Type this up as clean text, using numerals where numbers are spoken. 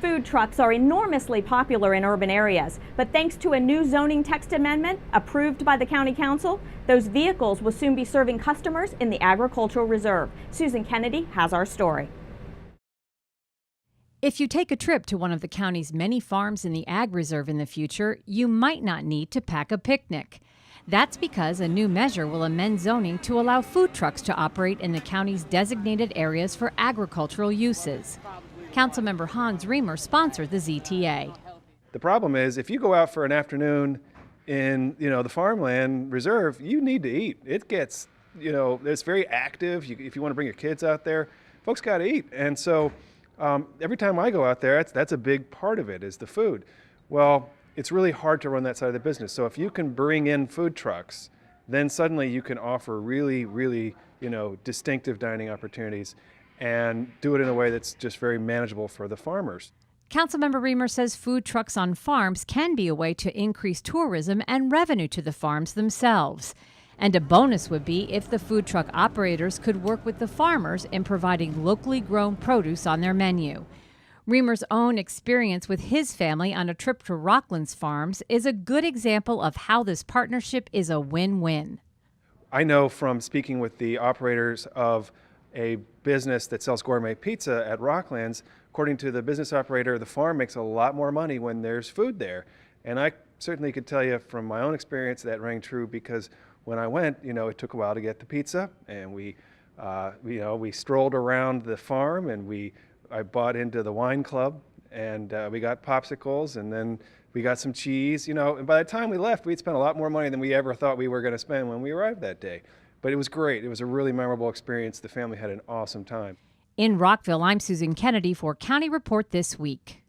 Food trucks are enormously popular in urban areas, but thanks to a new zoning text amendment approved by the County Council, those vehicles will soon be serving customers in the agricultural reserve. Susan Kennedy has our story. If you take a trip to one of the county's many farms in the Ag Reserve in the future, you might not need to pack a picnic. That's because a new measure will amend zoning to allow food trucks to operate in the county's designated areas for agricultural uses. Councilmember Hans Remer sponsored the ZTA. The problem is if you go out for an afternoon in the farmland reserve, you need to eat. It gets, it's very active. If you want to bring your kids out there, folks got to eat. And so every time I go out there, that's a big part of it is the food. Well, it's really hard to run that side of the business. So if you can bring in food trucks, then suddenly you can offer really, distinctive dining opportunities and do it in a way that's just very manageable for the farmers. Councilmember Remer says food trucks on farms can be a way to increase tourism and revenue to the farms themselves. And a bonus would be if the food truck operators could work with the farmers in providing locally grown produce on their menu. Remer's own experience with his family on a trip to Rockland's farms is a good example of how this partnership is a win-win. I know from speaking with the operators of a business that sells gourmet pizza at Rocklands, according to the business operator, the farm makes a lot more money when there's food there. And I certainly could tell you from my own experience that rang true because when I went, it took a while to get the pizza, and we strolled around the farm, and I bought into the wine club, and we got popsicles, and then we got some cheese, and by the time we left, we'd spent a lot more money than we ever thought we were going to spend when we arrived that day. But it was great. It was a really memorable experience. The family had an awesome time. In Rockville, I'm Susan Kennedy for County Report This Week.